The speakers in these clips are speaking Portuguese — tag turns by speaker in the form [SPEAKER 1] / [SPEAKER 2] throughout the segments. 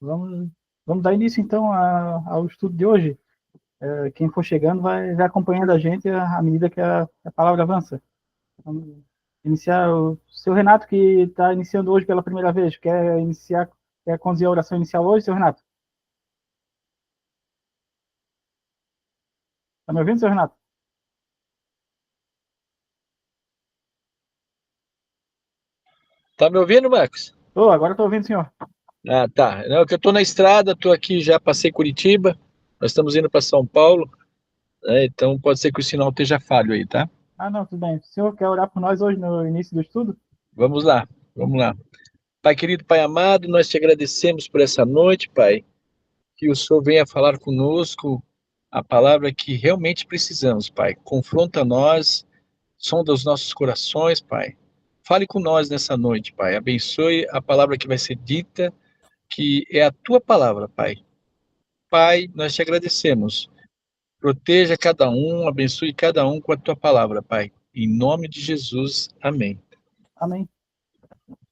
[SPEAKER 1] Vamos, vamos dar início, então, ao estudo de hoje. Quem for chegando vai acompanhando a gente à medida que a palavra avança. Vamos iniciar o seu Renato, que está iniciando hoje pela primeira vez. Quer conduzir a oração inicial hoje, seu Renato? Está me ouvindo, seu Renato?
[SPEAKER 2] Tá me ouvindo, Marcos?
[SPEAKER 1] Agora estou ouvindo, senhor.
[SPEAKER 2] Ah, tá. Não, é que eu tô na estrada, tô aqui, já passei Curitiba, nós estamos indo para São Paulo, né? Então pode ser que o sinal esteja falho aí, tá?
[SPEAKER 1] Não, tudo bem. O senhor quer orar por nós hoje no início do estudo?
[SPEAKER 2] Vamos lá, vamos lá. Pai querido, Pai amado, nós te agradecemos por essa noite, Pai, que o Senhor venha falar conosco a palavra que realmente precisamos, Pai. Confronta nós, sonda os nossos corações, Pai. Fale com nós nessa noite, Pai. Abençoe a palavra que vai ser dita, que é a tua palavra, Pai. Pai, nós te agradecemos. Proteja cada um, abençoe cada um com a tua palavra, Pai. Em nome de Jesus, amém.
[SPEAKER 1] Amém.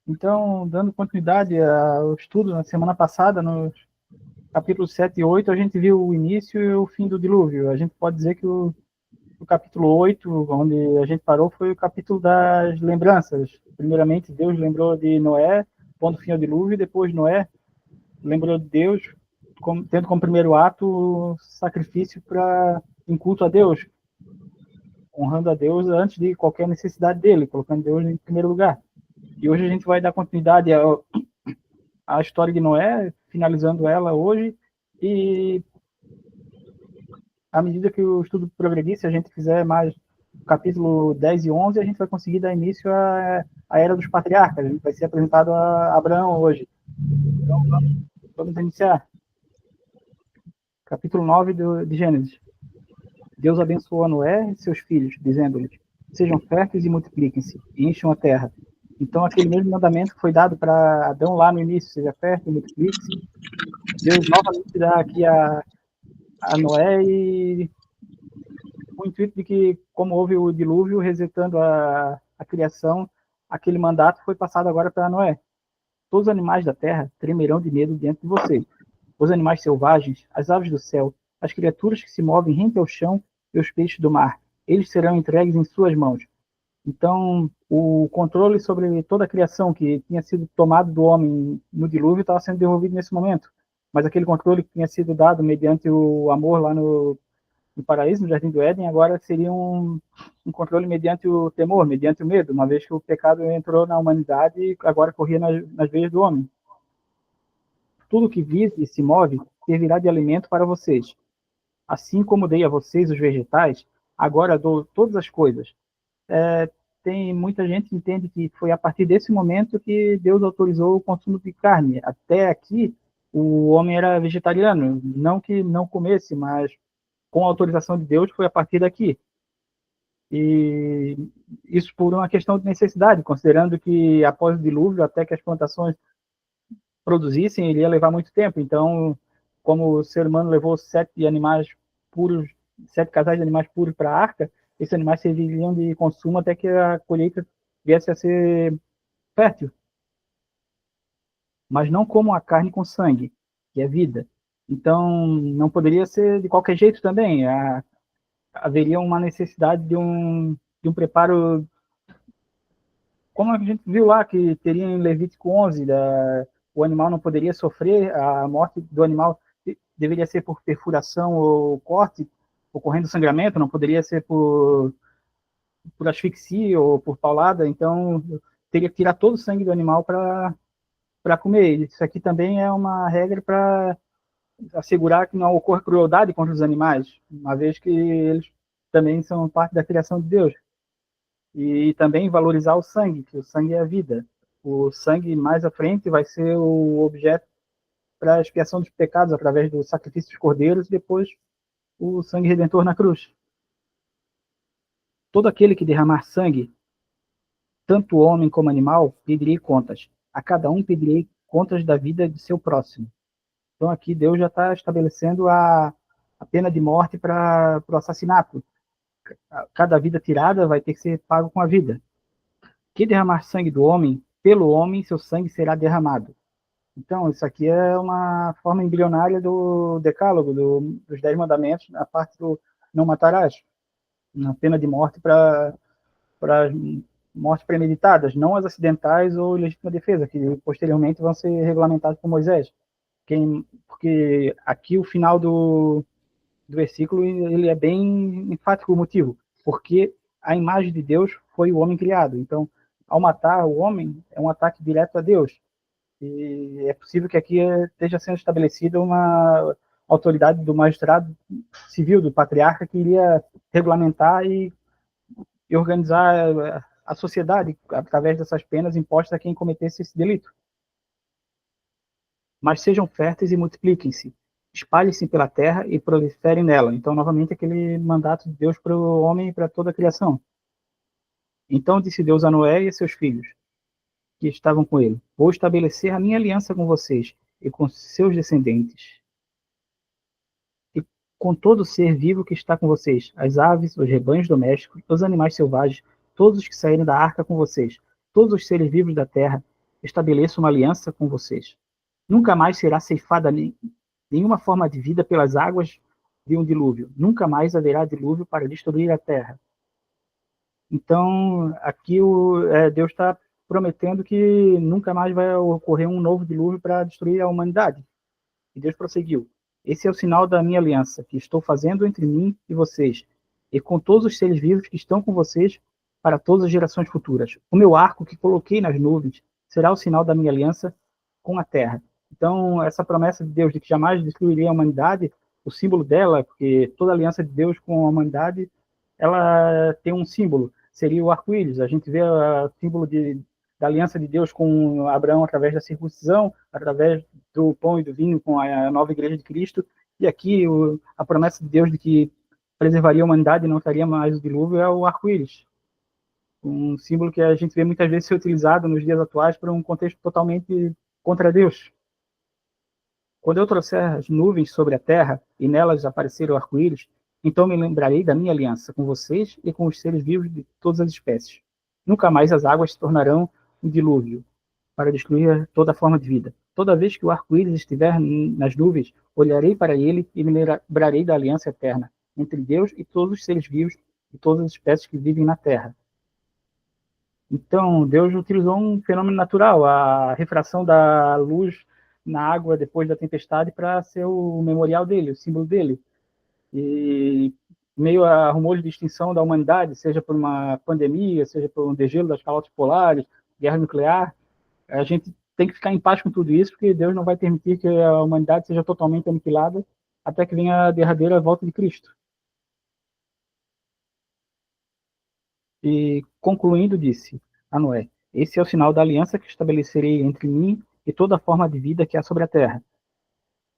[SPEAKER 1] Então, dando continuidade ao estudo, na semana passada, nos capítulos 7 e 8, a gente viu o início e o fim do dilúvio. A gente pode dizer que o capítulo 8, onde a gente parou, foi o capítulo das lembranças. Primeiramente, Deus lembrou de Noé, pondo fim ao dilúvio, e depois Noé lembrou de Deus, tendo como primeiro ato o sacrifício em culto a Deus, honrando a Deus antes de qualquer necessidade dele, colocando Deus em primeiro lugar. E hoje a gente vai dar continuidade à história de Noé, finalizando ela hoje, e à medida que o estudo progredir, se a gente fizer mais capítulo 10 e 11, a gente vai conseguir dar início à Era dos Patriarcas. A gente vai ser apresentado a Abraão hoje. Então, vamos iniciar. Capítulo 9 de Gênesis. Deus abençoou a Noé e seus filhos, dizendo-lhes: sejam férteis e multipliquem-se, e encham a terra. Então, aquele mesmo mandamento que foi dado para Adão lá no início: seja fértil e multiplique-se. Deus novamente dá aqui a Noé, e o intuito de que, como houve o dilúvio resetando a criação, aquele mandato foi passado agora para Noé. Todos os animais da terra tremerão de medo diante de você. Os animais selvagens, as aves do céu, as criaturas que se movem rente ao chão e os peixes do mar, eles serão entregues em suas mãos. Então, o controle sobre toda a criação que tinha sido tomado do homem no dilúvio estava sendo devolvido nesse momento. Mas aquele controle que tinha sido dado mediante o amor lá no paraíso, no Jardim do Éden, agora seria um controle mediante o temor, mediante o medo, uma vez que o pecado entrou na humanidade e agora corria nas veias do homem. Tudo que vive e se move servirá de alimento para vocês. Assim como dei a vocês os vegetais, agora dou todas as coisas. Tem muita gente que entende que foi a partir desse momento que Deus autorizou o consumo de carne. Até aqui, o homem era vegetariano, não que não comesse, mas com a autorização de Deus foi a partir daqui. E isso por uma questão de necessidade, considerando que após o dilúvio, até que as plantações produzissem, ele ia levar muito tempo. Então, como o ser humano levou 7 casais de animais puros para a arca, esses animais serviriam de consumo até que a colheita viesse a ser fértil. Mas não como a carne com sangue, que é vida. Então, não poderia ser de qualquer jeito também. Haveria uma necessidade de um preparo, como a gente viu lá, que teria em Levítico 11, o animal não poderia sofrer, a morte do animal deveria ser por perfuração ou corte, ocorrendo sangramento, não poderia ser por asfixia ou por paulada, então teria que tirar todo o sangue do animal para comer. Isso aqui também é uma regra para assegurar que não ocorra crueldade contra os animais, uma vez que eles também são parte da criação de Deus. E também valorizar o sangue, que o sangue é a vida. O sangue mais à frente vai ser o objeto para a expiação dos pecados através do sacrifício dos cordeiros e depois o sangue redentor na cruz. Todo aquele que derramar sangue, tanto homem como animal, pedirei contas. A cada um pedirei contas da vida de seu próximo. Então aqui Deus já está estabelecendo a pena de morte para o assassinato. Cada vida tirada vai ter que ser pago com a vida. Que derramar sangue do homem, pelo homem seu sangue será derramado. Então, isso aqui é uma forma embrionária do decálogo, dos 10 mandamentos, a parte do não matarás, na pena de morte para mortes premeditadas, não as acidentais ou legítima defesa, que posteriormente vão ser regulamentadas por Moisés. Porque aqui o final do versículo ele é bem enfático o motivo, porque a imagem de Deus foi o homem criado. Então, ao matar o homem, é um ataque direto a Deus. E é possível que aqui esteja sendo estabelecida uma autoridade do magistrado civil, do patriarca, que iria regulamentar e organizar a sociedade através dessas penas impostas a quem cometesse esse delito. Mas sejam férteis e multipliquem-se, espalhem-se pela terra e proliferem nela. Então, novamente, aquele mandato de Deus para o homem e para toda a criação. Então disse Deus a Noé e a seus filhos, que estavam com ele: vou estabelecer a minha aliança com vocês e com seus descendentes, e com todo ser vivo que está com vocês, as aves, os rebanhos domésticos, os animais selvagens, todos os que saírem da arca com vocês, todos os seres vivos da terra, estabeleço uma aliança com vocês. Nunca mais será ceifada nenhuma forma de vida pelas águas de um dilúvio. Nunca mais haverá dilúvio para destruir a terra. Então, aqui Deus está prometendo que nunca mais vai ocorrer um novo dilúvio para destruir a humanidade. E Deus prosseguiu: esse é o sinal da minha aliança, que estou fazendo entre mim e vocês, e com todos os seres vivos que estão com vocês para todas as gerações futuras. O meu arco que coloquei nas nuvens será o sinal da minha aliança com a terra. Então, essa promessa de Deus de que jamais destruiria a humanidade, o símbolo dela, porque toda aliança de Deus com a humanidade, ela tem um símbolo, seria o arco-íris. A gente vê o símbolo da aliança de Deus com Abraão através da circuncisão, através do pão e do vinho com a nova igreja de Cristo, e aqui a promessa de Deus de que preservaria a humanidade e não teria mais o dilúvio é o arco-íris, um símbolo que a gente vê muitas vezes ser utilizado nos dias atuais para um contexto totalmente contra Deus. Quando eu trouxer as nuvens sobre a terra e nelas aparecer o arco-íris, então me lembrarei da minha aliança com vocês e com os seres vivos de todas as espécies. Nunca mais as águas se tornarão um dilúvio para destruir toda forma de vida. Toda vez que o arco-íris estiver nas nuvens, olharei para ele e me lembrarei da aliança eterna entre Deus e todos os seres vivos de todas as espécies que vivem na terra. Então, Deus utilizou um fenômeno natural, a refração da luz na água depois da tempestade, para ser o memorial dele, o símbolo dele. E meio a rumores de extinção da humanidade, seja por uma pandemia, seja por um degelo das calotas polares, guerra nuclear, a gente tem que ficar em paz com tudo isso, porque Deus não vai permitir que a humanidade seja totalmente aniquilada até que venha a derradeira volta de Cristo. E, concluindo, disse a Noé: esse é o sinal da aliança que estabelecerei entre mim e toda forma de vida que há sobre a terra.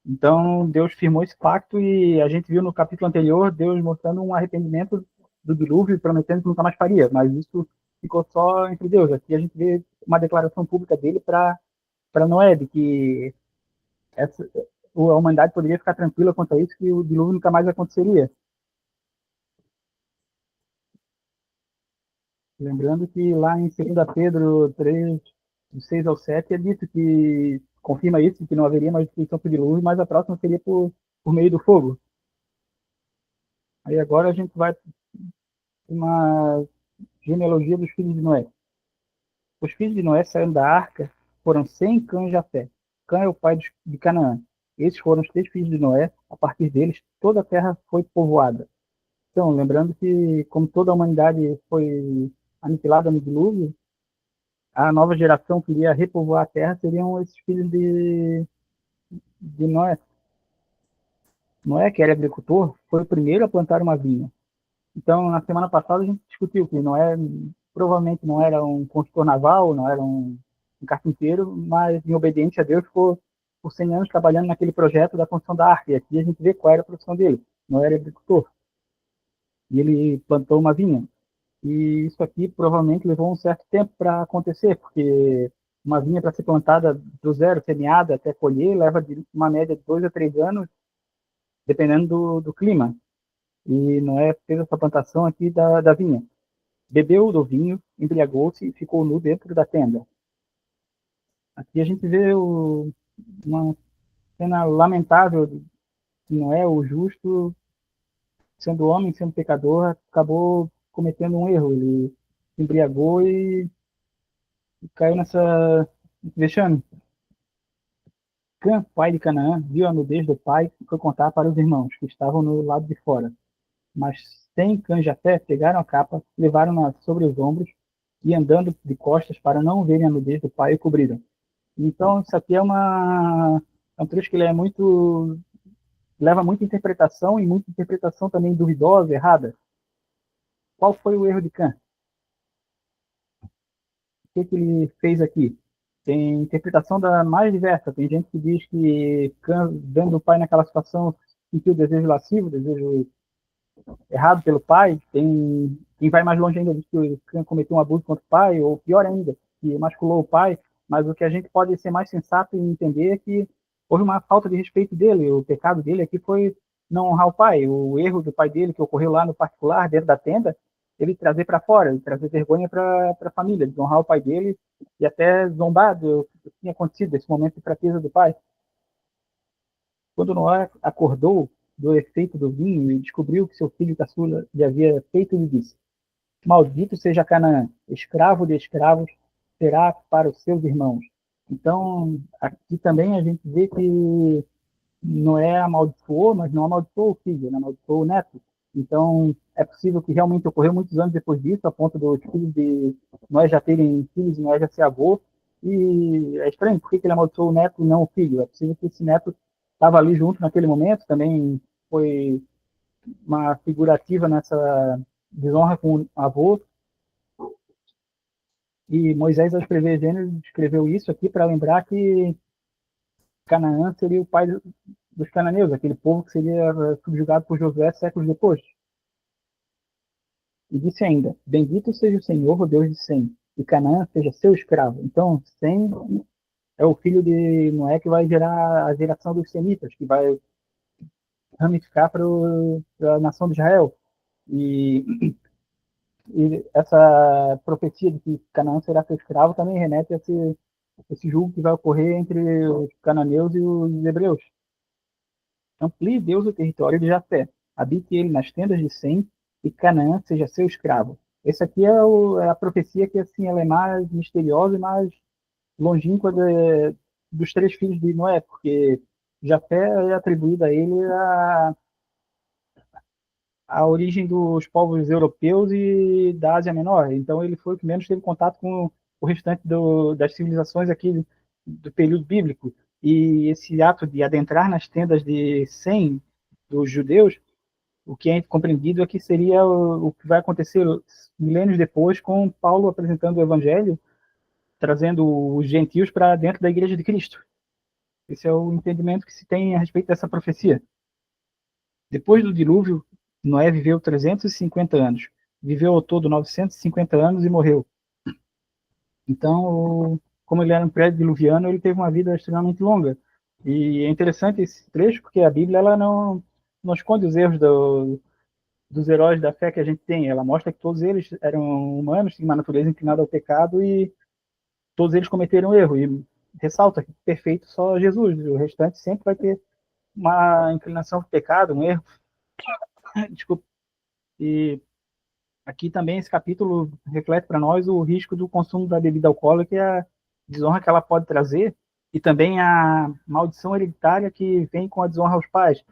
[SPEAKER 1] Então, Deus firmou esse pacto e a gente viu no capítulo anterior Deus mostrando um arrependimento do dilúvio e prometendo que nunca mais faria, mas isso ficou só entre Deus. Aqui a gente vê uma declaração pública dele para Noé, de que a humanidade poderia ficar tranquila quanto a isso, que o dilúvio nunca mais aconteceria. Lembrando que lá em 2 Pedro 3, do 6 ao 7, é dito que confirma isso, que não haveria mais destruição por dilúvio, mas a próxima seria por meio do fogo. Aí agora a gente vai para uma genealogia dos filhos de Noé. Os filhos de Noé saíram da arca, foram Sem, Cã e Jafé. Cã é o pai de Canaã. Esses foram os 3 filhos de Noé. A partir deles, toda a terra foi povoada. Então, lembrando que, como toda a humanidade foi aniquilada no dilúvio, a nova geração que iria repovoar a terra seriam esses filhos de Noé. Noé, que era agricultor, foi o primeiro a plantar uma vinha. Então, na semana passada, a gente discutiu que Noé provavelmente não era um construtor naval, não era um carpinteiro, mas, em obediência a Deus, ficou por 100 anos trabalhando naquele projeto da construção da arca. E aqui a gente vê qual era a profissão dele. Noé era agricultor. E ele plantou uma vinha. E isso aqui provavelmente levou um certo tempo para acontecer, porque uma vinha para ser plantada do zero, semeada até colher, leva de uma média de 2 a 3 anos, dependendo do clima. E Noé fez essa plantação aqui da vinha. Bebeu do vinho, embriagou-se e ficou nu dentro da tenda. Aqui a gente vê uma cena lamentável de Noé, o justo, sendo homem, sendo pecador, acabou cometendo um erro. Ele se embriagou e caiu nessa vexame. Cã, pai de Canaã, viu a nudez do pai e foi contar para os irmãos, que estavam no lado de fora. Mas Sem e Cã e Jafé pegaram a capa, levaram-na sobre os ombros e, andando de costas para não verem a nudez do pai, o cobriram. Então, isso aqui é um trecho que ele é muito, leva muita interpretação e muita interpretação também duvidosa, errada. Qual foi o erro de Cã? O que ele fez aqui? Tem interpretação da mais diversa. Tem gente que diz que Cã, vendo o pai naquela situação, sentiu desejo lascivo, desejo errado pelo pai. Tem quem vai mais longe ainda, diz que o Cã cometeu um abuso contra o pai, ou pior ainda, que masculou o pai. Mas o que a gente pode ser mais sensato e entender é que houve uma falta de respeito dele. O pecado dele aqui foi não honrar o pai. O erro do pai dele, que ocorreu lá no particular, dentro da tenda, ele trazer para fora, ele trazer vergonha para a família, desonrar o pai dele e até zombar do que tinha acontecido, desse momento de fraqueza do pai. Quando Noé acordou do efeito do vinho e descobriu que seu filho caçula lhe havia feito, lhe disse: Maldito seja Canaã, escravo de escravos será para os seus irmãos. Então, aqui também a gente vê que Noé amaldiçoou, mas não amaldiçoou o filho, né? Amaldiçoou o neto. Então, é possível que realmente ocorreu muitos anos depois disso, a ponto dos filhos de Noé já terem filhos e Noé já ser avô. E é estranho, por que ele amaldiçoou o neto e não o filho? É possível que esse neto estava ali junto naquele momento, também foi uma figurativa nessa desonra com o avô. E Moisés, ao escrever Gênesis, escreveu isso aqui para lembrar que Canaã seria o pai dos cananeus, aquele povo que seria subjugado por Josué séculos depois. E disse ainda: Bendito seja o Senhor, o Deus de Sem, e Canaã seja seu escravo. Então, Sem é o filho de Noé que vai gerar a geração dos semitas, que vai ramificar para a nação de Israel. E essa profecia de que Canaã será seu escravo também remete a esse julgo que vai ocorrer entre os cananeus e os hebreus. Amplie Deus o território de Jafé, habite ele nas tendas de Sem, e Canaã seja seu escravo. Essa aqui é a profecia que assim ela é mais misteriosa e mais longínqua dos três filhos de Noé, porque Jafé é atribuída a ele a origem dos povos europeus e da Ásia Menor. Então ele foi o que menos teve contato com o restante das civilizações aqui do período bíblico. E esse ato de adentrar nas tendas de Sem, dos judeus, o que é compreendido é que seria o que vai acontecer milênios depois com Paulo apresentando o evangelho, trazendo os gentios para dentro da igreja de Cristo. Esse é o entendimento que se tem a respeito dessa profecia. Depois do dilúvio, Noé viveu 350 anos. Viveu ao todo 950 anos e morreu. Então, como ele era um pré-diluviano, ele teve uma vida extremamente longa. E é interessante esse trecho, porque a Bíblia ela não esconde os erros dos heróis da fé que a gente tem. Ela mostra que todos eles eram humanos, tinham uma natureza inclinada ao pecado e todos eles cometeram erro. E ressalta que perfeito só Jesus. O restante sempre vai ter uma inclinação ao pecado, um erro. Desculpa. E aqui também esse capítulo reflete para nós o risco do consumo da bebida alcoólica e a desonra que ela pode trazer, e também a maldição hereditária que vem com a desonra aos pais.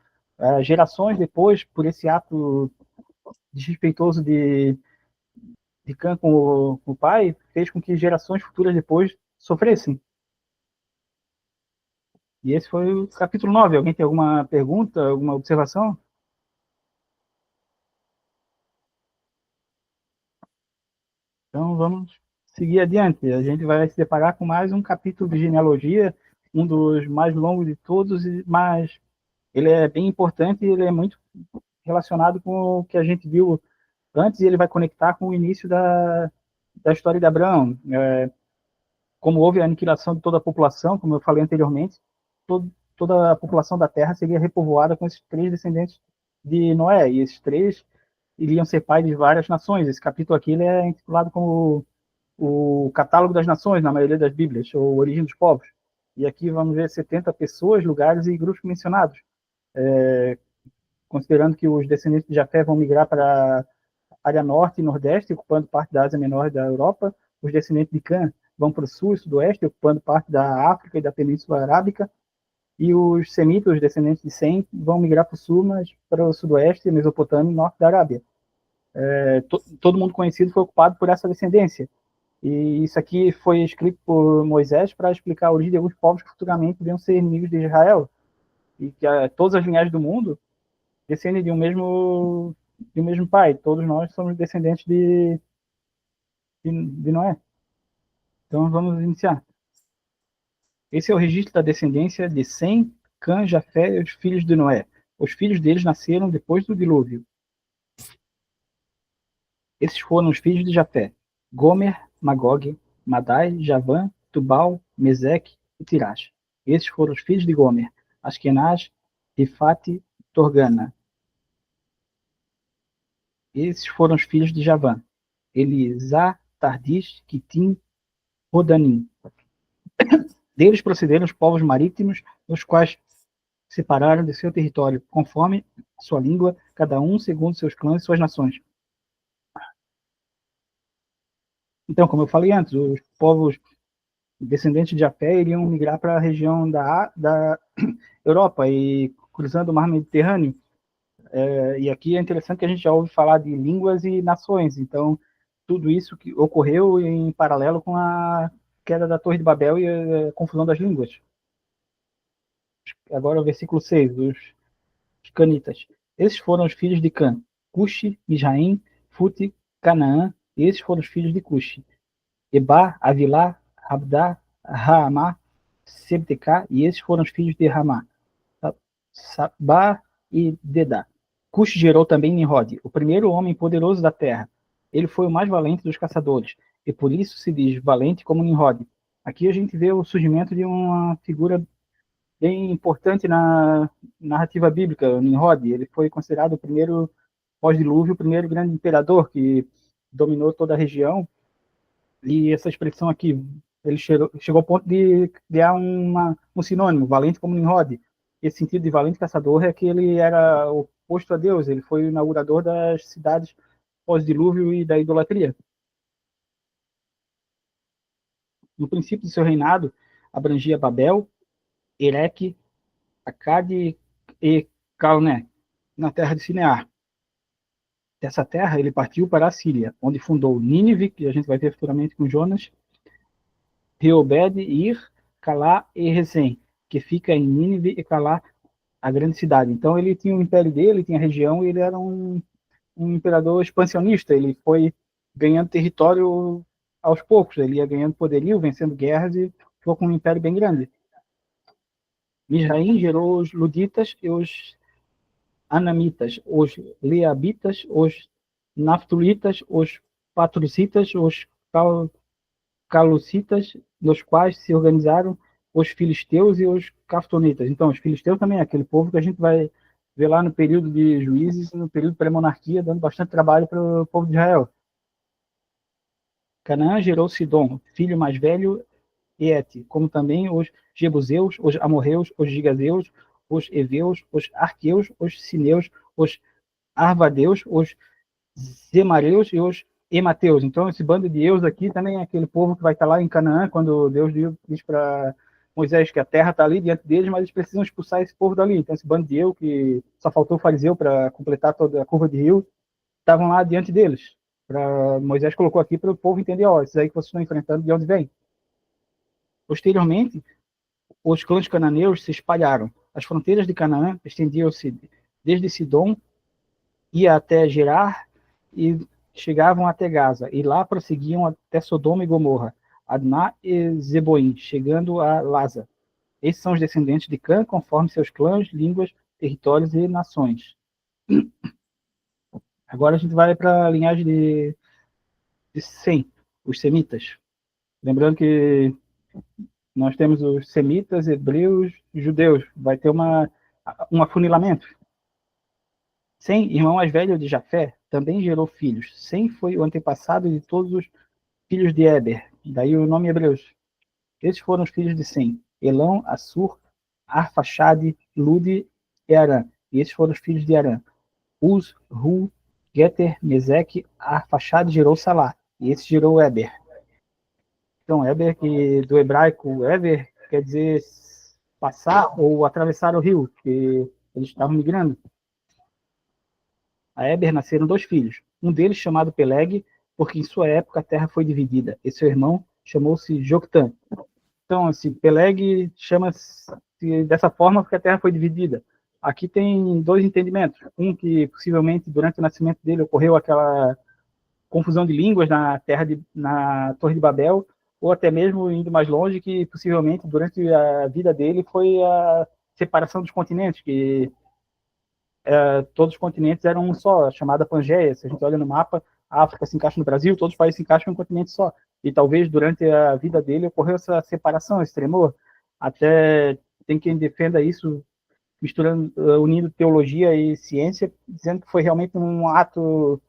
[SPEAKER 1] Gerações depois, por esse ato desrespeitoso de Cã com o pai, fez com que gerações futuras depois sofressem. E esse foi o capítulo 9. Alguém tem alguma pergunta, alguma observação? Então vamos seguir adiante. A gente vai se deparar com mais um capítulo de genealogia, um dos mais longos de todos, mas ele é bem importante e ele é muito relacionado com o que a gente viu antes, e ele vai conectar com o início da história de Abraão. Como houve a aniquilação de toda a população, como eu falei anteriormente, toda a população da Terra seria repovoada com esses três descendentes de Noé, e esses três iriam ser pais de várias nações. Esse capítulo aqui ele é intitulado como o catálogo das nações, na maioria das Bíblias, ou origem dos povos. E aqui vamos ver 70 pessoas, lugares e grupos mencionados. Considerando que os descendentes de Jafé vão migrar para a área norte e nordeste, ocupando parte da Ásia Menor e da Europa. Os descendentes de Cã vão para o sul e sudoeste, ocupando parte da África e da Península Arábica. E os semitas, os descendentes de Sem, vão migrar para o sul, mas para o sudoeste, Mesopotâmia e norte da Arábia. Todo mundo conhecido foi ocupado por essa descendência. E isso aqui foi escrito por Moisés para explicar a origem de alguns povos que futuramente iriam ser inimigos de Israel. E que todas as linhagens do mundo descendem de um mesmo pai. Todos nós somos descendentes de Noé. Então vamos iniciar. Esse é o registro da descendência de Sem, Cã, Jafé e os filhos de Noé. Os filhos deles nasceram depois do dilúvio. Esses foram os filhos de Jafé: Gomer, Magog, Madai, Javã, Tubal, Meseque e Tirás. Esses foram os filhos de Gomer: Askenaz, Rifate, Torgana. Esses foram os filhos de Javã: Elisá, Tardis, Quitim, Rodanim. Deles procederam os povos marítimos, os quais separaram de seu território, conforme sua língua, cada um segundo seus clãs e suas nações. Então, como eu falei antes, os povos descendentes de Jafé iriam migrar para a região da Europa e cruzando o mar Mediterrâneo. E aqui é interessante que a gente já ouve falar de línguas e nações. Então, tudo isso que ocorreu em paralelo com a queda da Torre de Babel e a confusão das línguas. Agora o versículo 6, os canitas. Esses foram os filhos de Cã: Cuxi, Misraim, Fute, Canaã. Esses foram os filhos de Cuxi: Eba, Avilá, Rabdá, Raamá, Sebtecá. E esses foram os filhos de Ramá: Sabá e Dedá. Cuxi gerou também Nimrod, o primeiro homem poderoso da terra. Ele foi o mais valente dos caçadores, e por isso se diz valente como Nimrod. Aqui a gente vê o surgimento de uma figura bem importante na narrativa bíblica, Nimrod. Ele foi considerado o primeiro pós-dilúvio, o primeiro grande imperador que dominou toda a região. E essa expressão aqui, ele chegou ao ponto de criar um sinônimo, valente como Nimrod. Esse sentido de valente caçador é que ele era oposto a Deus, ele foi o inaugurador das cidades pós-dilúvio e da idolatria. No princípio de seu reinado, abrangia Babel, Ereque, Acade e Calné, na terra de Sinear. Dessa terra, ele partiu para a Síria, onde fundou Nínive, que a gente vai ver futuramente com Jonas, Reobed, Ir, Calá e Resem, que fica em Nínive e Calá, a grande cidade. Então ele tinha o império dele, tinha a região, e ele era um imperador expansionista. Ele foi ganhando território aos poucos, ele ia ganhando poderio, vencendo guerras e ficou com um império bem grande. Misraim gerou os Luditas e os Anamitas, os Leabitas, os Naftulitas, os Patrucitas, os Calucitas, nos quais se organizaram os filisteus e os caftonitas. Então, os filisteus também é aquele povo que a gente vai ver lá no período de Juízes, no período pré-monarquia, dando bastante trabalho para o povo de Israel. Canaã gerou Sidom, filho mais velho, e Et, como também os Jebuseus, os Amorreus, os Gigazeus, os Eveus, os Arqueus, os Sineus, os Arvadeus, os Zemareus e os Emateus. Então, esse bando de Eus aqui também é aquele povo que vai estar lá em Canaã, quando Deus diz para Moisés que a terra está ali diante deles, mas eles precisam expulsar esse povo dali. Então, esse bando de Eu, que só faltou o fariseu para completar toda a curva de rio, estavam lá diante deles. Moisés colocou aqui para o povo entender: ó, esses aí que vocês estão enfrentando, de onde vem? Posteriormente, os clãs cananeus se espalharam. As fronteiras de Canaã estendiam-se desde Sidom, ia até Gerar e chegavam até Gaza, e lá prosseguiam até Sodoma e Gomorra, Admá e Zeboim, chegando a Laza. Esses são os descendentes de Cã, conforme seus clãs, línguas, territórios e nações. Agora a gente vai para a linhagem de Sem, os semitas. Lembrando que nós temos os semitas, hebreus, judeus. Vai ter um afunilamento. Sem, irmão mais velho de Jafé, também gerou filhos. Sem foi o antepassado de todos os filhos de Eber. Daí o nome hebreus. Esses foram os filhos de Sem: Elão, Assur, Arfaxade, Lude e Arã. E esses foram os filhos de Arã. Uz, Ru, Geter, Meseque, Arfaxade gerou Salá. E esse gerou Eber. Então, Eber, que do hebraico Eber, quer dizer passar ou atravessar o rio, que eles estavam migrando. A Eber nasceram 2 filhos. Um deles chamado Peleg, porque em sua época a terra foi dividida. E seu irmão chamou-se Joctã. Então, assim, Peleg chama-se dessa forma porque a terra foi dividida. Aqui tem 2 entendimentos. Um que possivelmente durante o nascimento dele ocorreu aquela confusão de línguas na Torre de Babel, ou até mesmo indo mais longe, que possivelmente durante a vida dele foi a separação dos continentes, que todos os continentes eram um só, chamada Pangeia. Se a gente olha no mapa, a África se encaixa no Brasil, todos os países se encaixam em um continente só. E talvez durante a vida dele ocorreu essa separação, esse tremor. Até tem quem defenda isso, misturando, unindo teologia e ciência, dizendo que foi realmente um ato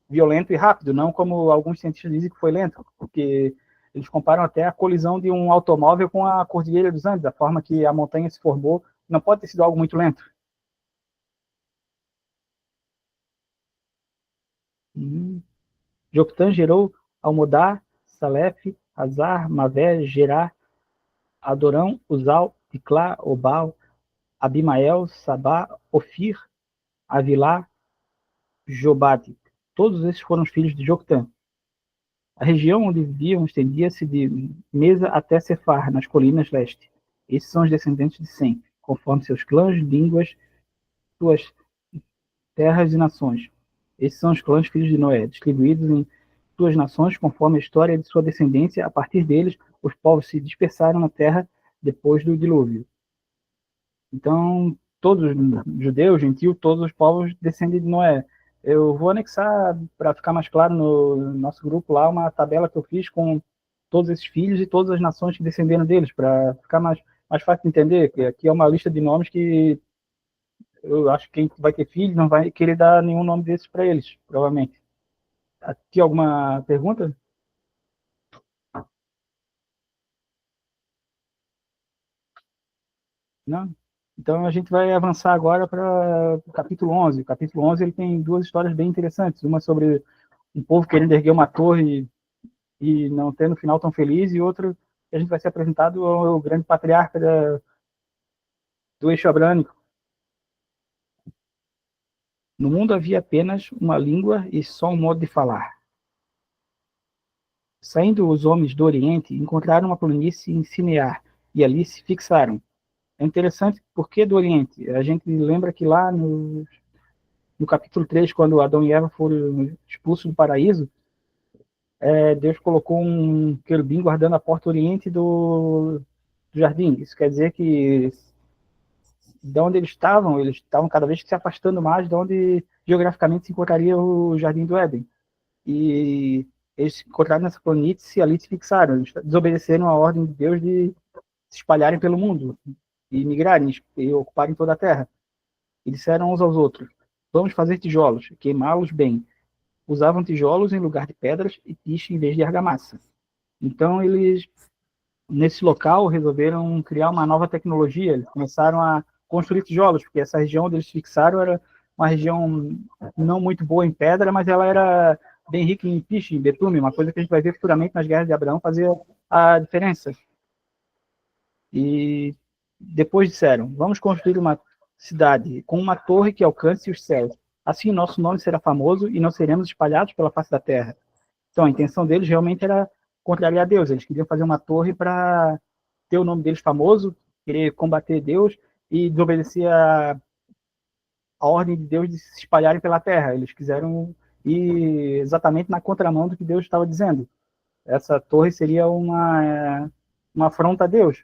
[SPEAKER 1] violento e rápido, não como alguns cientistas dizem que foi lento, porque eles comparam até a colisão de um automóvel com a Cordilheira dos Andes, a forma que a montanha se formou, não pode ter sido algo muito lento. Joctã gerou Almodá, Salef, Hazar, Mavé, Gerá, Adorão, Uzal, Ticlá, Obal, Abimael, Sabá, Ofir, Avilá, Jobade. Todos esses foram os filhos de Joctã. A região onde viviam estendia-se de Mesa até Cefar, nas colinas leste. Esses são os descendentes de Sem, conforme seus clãs, línguas, suas terras e nações. Esses são os clãs filhos de Noé, distribuídos em suas nações conforme a história de sua descendência. A partir deles, os povos se dispersaram na terra depois do dilúvio. Então, todos os judeus, gentios, todos os povos descendem de Noé. Eu vou anexar, para ficar mais claro no nosso grupo lá, uma tabela que eu fiz com todos esses filhos e todas as nações que descenderam deles, para ficar mais fácil de entender, que aqui é uma lista de nomes que eu acho que quem vai ter filho não vai querer dar nenhum nome desses para eles, provavelmente. Aqui alguma pergunta? Não? Então a gente vai avançar agora para o capítulo 11. O capítulo 11 ele tem 2 histórias bem interessantes. Uma sobre um povo querendo erguer uma torre e não tendo um final tão feliz, e outra que a gente vai ser apresentado ao grande patriarca do eixo abrânico. No mundo havia apenas uma língua e só um modo de falar. Saindo os homens do Oriente, encontraram uma planície em Sinear, e ali se fixaram. É interessante porque do Oriente. A gente lembra que lá no capítulo 3, quando Adão e Eva foram expulsos do paraíso, Deus colocou um querubim guardando a porta oriente do jardim. Isso quer dizer que de onde eles estavam cada vez se afastando mais de onde geograficamente se encontraria o Jardim do Éden. E eles se encontraram nessa planície e ali se fixaram. Eles desobedeceram a ordem de Deus de se espalharem pelo mundo e migrarem e ocuparem toda a terra. E disseram uns aos outros: vamos fazer tijolos, queimá-los bem. Usavam tijolos em lugar de pedras e piche em vez de argamassa. Então eles, nesse local, resolveram criar uma nova tecnologia. Eles começaram a construir tijolos, porque essa região onde eles fixaram era uma região não muito boa em pedra, mas ela era bem rica em piche, em betume, uma coisa que a gente vai ver futuramente nas guerras de Abraão fazer a diferença. E depois disseram: vamos construir uma cidade com uma torre que alcance os céus. Assim nosso nome será famoso e não seremos espalhados pela face da terra. Então a intenção deles realmente era contrariar Deus. Eles queriam fazer uma torre para ter o nome deles famoso, querer combater Deus e desobedecer a ordem de Deus de se espalharem pela terra. Eles quiseram ir exatamente na contramão do que Deus estava dizendo. Essa torre seria uma afronta a Deus.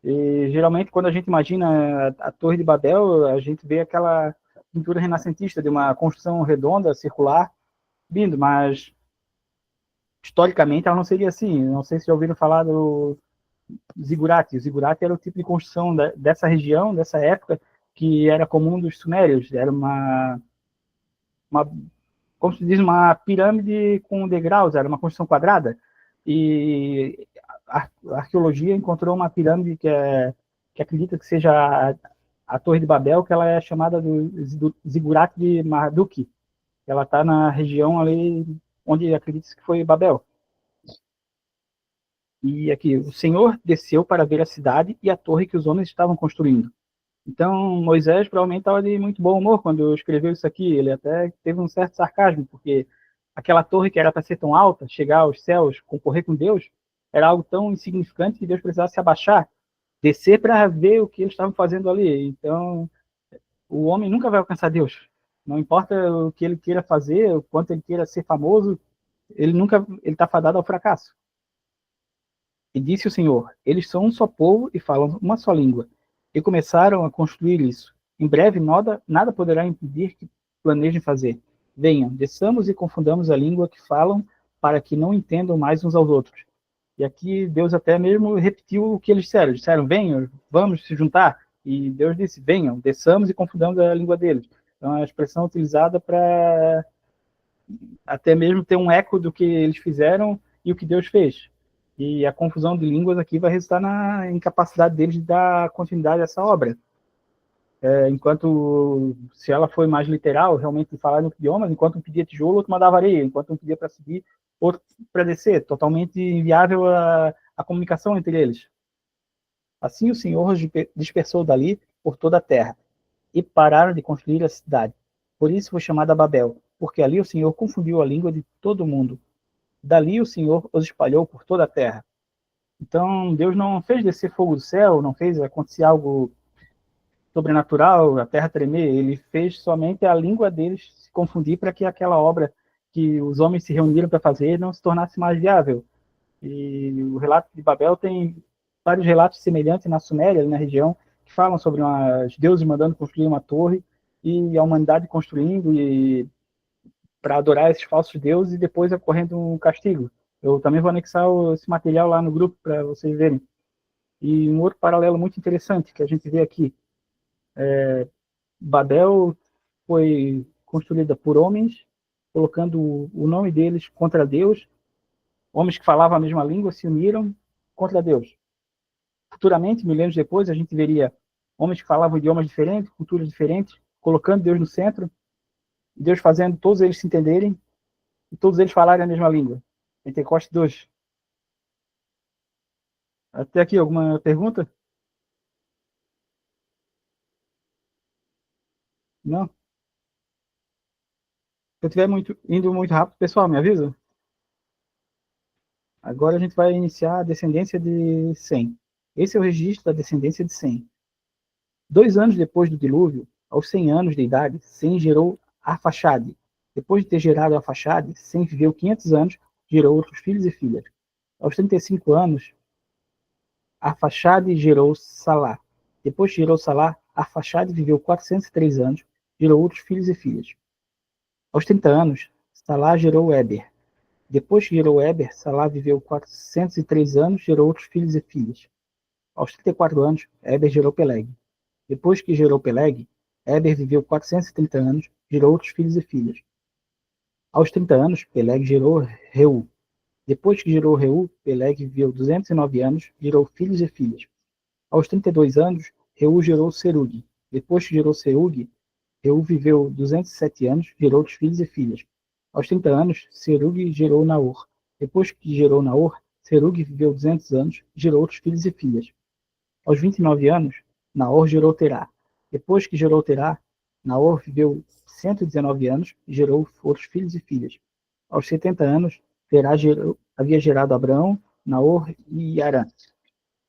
[SPEAKER 1] E geralmente quando a gente imagina a Torre de Babel, a gente vê aquela pintura renascentista de uma construção redonda, circular, lindo, mas historicamente ela não seria assim. Não sei se já ouviram falar do zigurate. O zigurate era o tipo de construção dessa região, dessa época, que era comum dos sumérios. Era como se diz, uma pirâmide com degraus, era uma construção quadrada. E a arqueologia encontrou uma pirâmide que acredita que seja a Torre de Babel, que ela é chamada do Zigurat de Marduk. Ela está na região ali onde acredita-se que foi Babel. E aqui, o Senhor desceu para ver a cidade e a torre que os homens estavam construindo. Então, Moisés provavelmente estava de muito bom humor quando escreveu isso aqui. Ele até teve um certo sarcasmo, porque aquela torre que era para ser tão alta, chegar aos céus, concorrer com Deus, era algo tão insignificante que Deus precisava se abaixar, descer para ver o que eles estavam fazendo ali. Então, o homem nunca vai alcançar Deus. Não importa o que ele queira fazer, o quanto ele queira ser famoso, ele está fadado ao fracasso. E disse o Senhor: eles são um só povo e falam uma só língua. E começaram a construir isso. Em breve, nada poderá impedir que planejem fazer. Venham, desçamos e confundamos a língua que falam, para que não entendam mais uns aos outros. E aqui Deus até mesmo repetiu o que eles disseram. Disseram: venham, vamos se juntar. E Deus disse: venham, desçamos e confundamos a língua deles. Então, é a expressão utilizada para até mesmo ter um eco do que eles fizeram e o que Deus fez. E a confusão de línguas aqui vai resultar na incapacidade deles de dar continuidade a essa obra. Enquanto, se ela foi mais literal, realmente falar em idiomas, enquanto um pedia tijolo, outro mandava areia, enquanto um pedia para subir, outro para descer, totalmente inviável a comunicação entre eles. Assim o Senhor os dispersou dali por toda a terra, e pararam de construir a cidade. Por isso foi chamada Babel, porque ali o Senhor confundiu a língua de todo mundo. Dali o Senhor os espalhou por toda a terra. Então, Deus não fez descer fogo do céu, não fez acontecer algo sobrenatural, a terra tremer. Ele fez somente a língua deles se confundir para que aquela obra que os homens se reuniram para fazer não se tornasse mais viável. E o relato de Babel tem vários relatos semelhantes na Suméria, ali na região, que falam sobre os deuses mandando construir uma torre e a humanidade construindo e para adorar esses falsos deuses e depois ocorrendo um castigo. Eu também vou anexar esse material lá no grupo para vocês verem. E um outro paralelo muito interessante que a gente vê aqui, Babel foi construída por homens, colocando o nome deles contra Deus. Homens que falavam a mesma língua se uniram contra Deus. Futuramente, milênios depois, a gente veria homens que falavam idiomas diferentes, culturas diferentes, colocando Deus no centro, Deus fazendo todos eles se entenderem e todos eles falarem a mesma língua. Pentecostes 2. Até aqui, alguma pergunta? Não? Se eu estiver indo muito rápido, pessoal, me avisa? Agora a gente vai iniciar a descendência de Sem. Esse é o registro da descendência de Sem. 2 anos depois do dilúvio, aos 100 anos de idade, Sem gerou Arfaxade. Depois de ter gerado Arfaxade, Sem viveu 500 anos, gerou outros filhos e filhas. Aos 35 anos, Arfaxade gerou Salá. Depois que gerou Salá, Arfaxade viveu 403 anos, gerou outros filhos e filhas. Aos 30 anos, Salá gerou Éber. Depois que gerou Éber, Salá viveu 403 anos, gerou outros filhos e filhas. Aos 34 anos, Éber gerou Peleg. Depois que gerou Peleg, Éber viveu 430 anos, gerou outros filhos e filhas. Aos 30 anos, Peleg gerou Reu. Depois que gerou Reu, Peleg viveu 209 anos, gerou filhos e filhas. Aos 32 anos, Reu gerou Serug. Depois que gerou Serug, Reu viveu 207 anos, gerou outros filhos e filhas. Aos 30 anos, Serug gerou Naor. Depois que gerou Naor, Serug viveu 200 anos, gerou outros filhos e filhas. Aos 29 anos, Naor gerou Terá. Depois que gerou Terá, Naor viveu 119 anos e gerou outros filhos e filhas. Aos 70 anos, Terá havia gerado Abraão, Naor e Arã.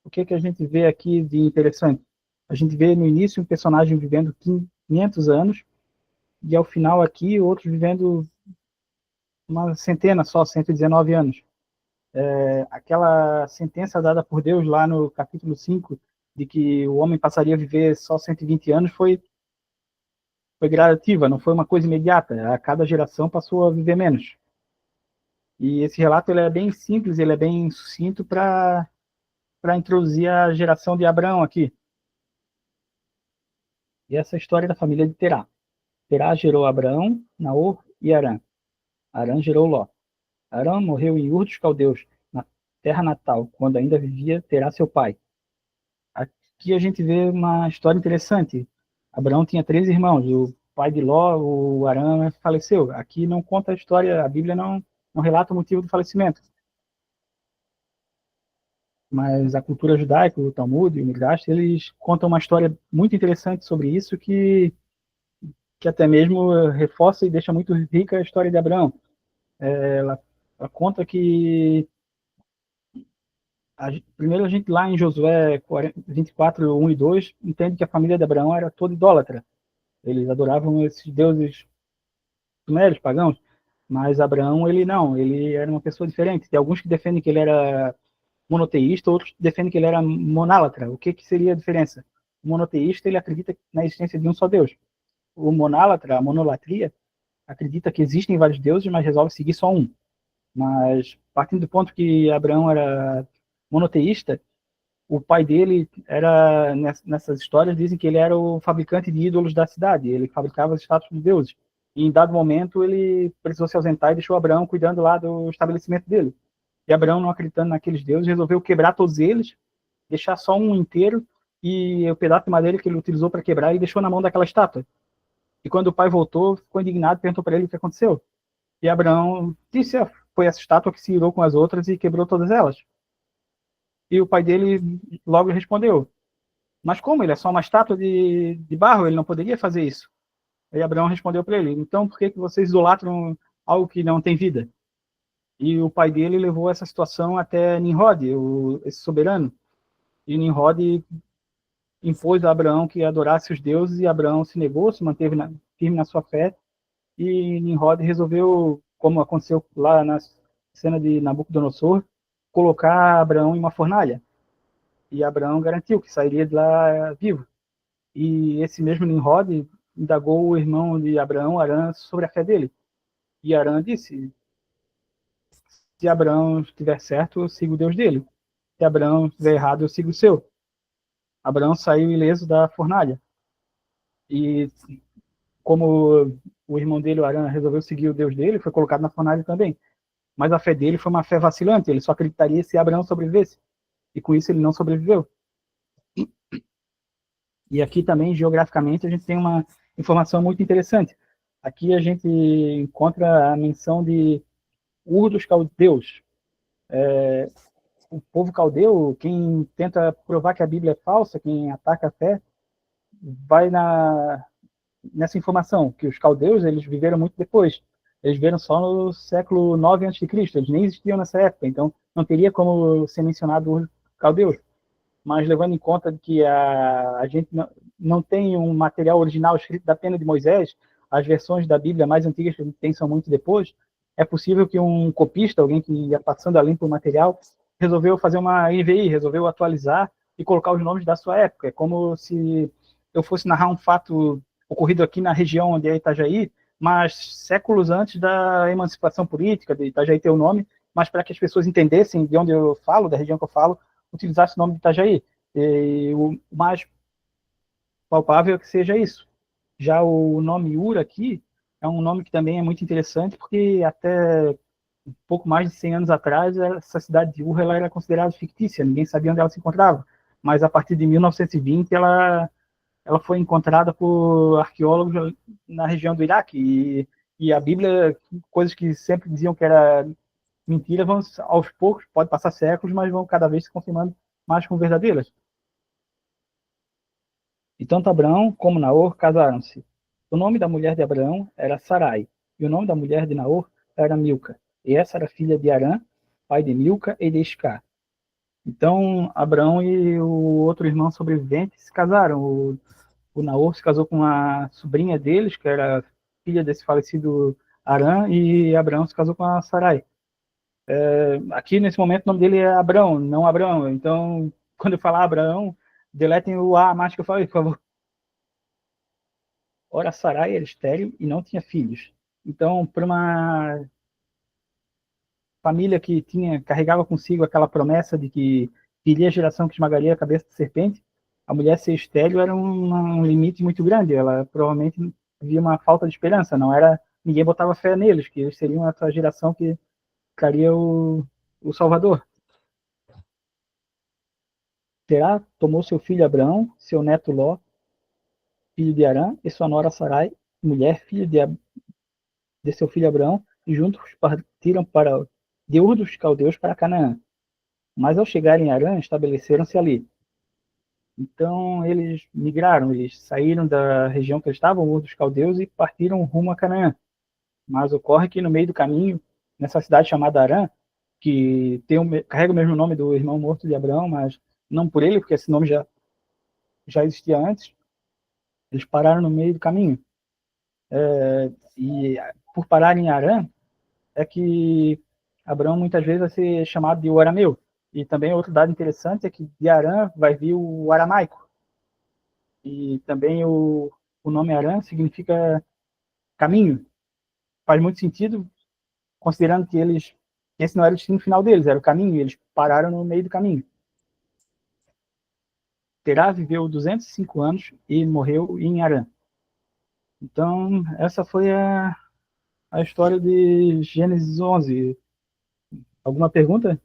[SPEAKER 1] O que a gente vê aqui de interessante? A gente vê no início um personagem vivendo 500 anos e ao final aqui outros vivendo uma centena só, 119 anos. Aquela sentença dada por Deus lá no capítulo 5, de que o homem passaria a viver só 120 anos, foi gradativa, não foi uma coisa imediata. A cada geração passou a viver menos. E esse relato ele é bem simples, ele é bem sucinto para introduzir a geração de Abraão aqui. E essa é a história da família de Terá. Terá gerou Abraão, Naor e Arã. Arã gerou Ló. Arã morreu em Ur dos Caldeus, terra natal, quando ainda vivia, terá seu pai. Aqui a gente vê uma história interessante. Abraão tinha 3 irmãos, o pai de Ló, o Arã, faleceu. Aqui não conta a história, a Bíblia não relata o motivo do falecimento. Mas a cultura judaica, o Talmud e o Midrash, eles contam uma história muito interessante sobre isso que até mesmo reforça e deixa muito rica a história de Abraão. Ela conta que primeiro a gente lá em Josué 24, 1 e 2, entende que a família de Abraão era toda idólatra. Eles adoravam esses deuses sumérios, pagãos, mas Abraão, ele não, ele era uma pessoa diferente. Tem alguns que defendem que ele era monoteísta, outros que defendem que ele era monálatra. O que seria a diferença? O monoteísta, ele acredita na existência de um só Deus. O monálatra, a monolatria, acredita que existem vários deuses, mas resolve seguir só um. Mas, partindo do ponto que Abraão era monoteísta, o pai dele era, nessas histórias, dizem que ele era o fabricante de ídolos da cidade, ele fabricava as estátuas de deuses. E em dado momento ele precisou se ausentar e deixou Abraão cuidando lá do estabelecimento dele. E Abraão, não acreditando naqueles deuses, resolveu quebrar todos eles, deixar só um inteiro, e o pedaço de madeira que ele utilizou para quebrar, ele deixou na mão daquela estátua. E quando o pai voltou, ficou indignado e perguntou para ele o que aconteceu. E Abraão disse, foi essa estátua que se irou com as outras e quebrou todas elas. E o pai dele logo respondeu, mas como? Ele é só uma estátua de barro, ele não poderia fazer isso. Aí Abraão respondeu para ele, então por que vocês idolatram algo que não tem vida? E o pai dele levou essa situação até Nimrod, esse soberano. E Nimrod impôs a Abraão que adorasse os deuses, e Abraão se negou, se manteve firme na sua fé, e Nimrod resolveu, como aconteceu lá na cena de Nabucodonosor, colocar Abraão em uma fornalha. E Abraão garantiu que sairia de lá vivo. E esse mesmo Nimrod indagou o irmão de Abraão, Arã, sobre a fé dele. E Arã disse, se Abraão estiver certo, eu sigo o Deus dele. Se Abraão estiver errado, eu sigo o seu. Abraão saiu ileso da fornalha. E como o irmão dele, o Arã, resolveu seguir o Deus dele, foi colocado na fornalha também. Mas a fé dele foi uma fé vacilante, ele só acreditaria se Abraão sobrevivesse. E com isso ele não sobreviveu. E aqui também, geograficamente, a gente tem uma informação muito interessante. Aqui a gente encontra a menção de Ur dos Caldeus. O povo caldeu, quem tenta provar que a Bíblia é falsa, quem ataca a fé, vai nessa informação, que os caldeus, eles viveram muito depois. Eles viveram só no século 9 a.C., eles nem existiam nessa época, então não teria como ser mencionado os caldeus. Mas levando em conta que a gente não tem um material original escrito da pena de Moisés, as versões da Bíblia mais antigas que a gente tem são muito depois, é possível que um copista, alguém que ia passando a limpo o material, resolveu fazer uma NVI, resolveu atualizar e colocar os nomes da sua época. É como se eu fosse narrar um fato ocorrido aqui na região onde é Itajaí, mas séculos antes da emancipação política, de Itajaí ter o nome, mas para que as pessoas entendessem de onde eu falo, da região que eu falo, utilizasse o nome de Itajaí. E o mais palpável é que seja isso. Já o nome Ura aqui é um nome que também é muito interessante, porque até um pouco mais de 100 anos atrás, essa cidade de Ur ela era considerada fictícia, ninguém sabia onde ela se encontrava. Mas a partir de 1920, ela foi encontrada por arqueólogos na região do Iraque. E a Bíblia, coisas que sempre diziam que era mentira, vão aos poucos, pode passar séculos, mas vão cada vez se confirmando mais como verdadeiras. E tanto Abraão como Naor casaram-se. O nome da mulher de Abraão era Sarai, e o nome da mulher de Naor era Milca. E essa era filha de Arã, pai de Milca e de Iscar. Então, Abraão e o outro irmão sobrevivente se casaram. O Naor se casou com a sobrinha deles, que era filha desse falecido Arã, e Abraão se casou com a Sarai. Aqui, nesse momento, o nome dele é Abrão, não Abraão. Então, quando eu falar Abraão, deletem o A mais que eu falei, por favor. Ora, Sarai era estéril e não tinha filhos. Então, para uma família que carregava consigo aquela promessa de que viria a geração que esmagaria a cabeça da serpente, a mulher ser estéril era um limite muito grande. Ela provavelmente via uma falta de esperança. Não era, ninguém botava fé neles, que eles seriam essa geração que ficaria o Salvador. Terá tomou seu filho Abrão, seu neto Ló, filho de Arã, e sua nora Sarai, mulher, filha de seu filho Abrão, e juntos partiram de Ur dos Caldeus para Canaã. Mas ao chegarem em Arã, estabeleceram-se ali. Então eles migraram, eles saíram da região que eles estavam, Ur dos Caldeus, e partiram rumo a Canaã. Mas ocorre que no meio do caminho, nessa cidade chamada Arã, que carrega o mesmo nome do irmão morto de Abraão, mas não por ele, porque esse nome já existia antes, eles pararam no meio do caminho. E por parar em Arã, é que Abraão muitas vezes vai ser chamado de o arameu. E também outro dado interessante é que de Arã vai vir o aramaico. E também o nome Arã significa caminho. Faz muito sentido, considerando que esse não era o destino final deles, era o caminho, e eles pararam no meio do caminho. Terá viveu 205 anos e morreu em Arã. Então, essa foi a história de Gênesis 11. Alguma pergunta?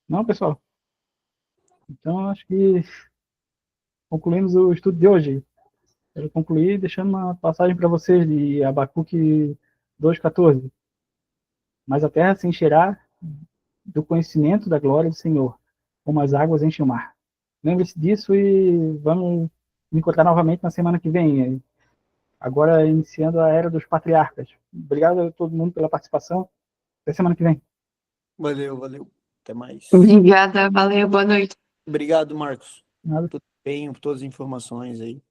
[SPEAKER 1] Não, pessoal? Então, acho que concluímos o estudo de hoje. Quero concluir deixando uma passagem para vocês de Abacuque 2,14. Mas a terra se encherá do conhecimento da glória do Senhor, como as águas enchem o mar. Lembre-se disso e vamos nos encontrar novamente na semana que vem. Agora iniciando a era dos patriarcas. Obrigado a todo mundo pela participação. Até semana que vem.
[SPEAKER 3] Valeu, valeu. Até mais.
[SPEAKER 4] Obrigada, valeu, boa noite.
[SPEAKER 3] Obrigado, Marcos.
[SPEAKER 1] Nada.
[SPEAKER 3] Tudo bem, por todas as informações aí.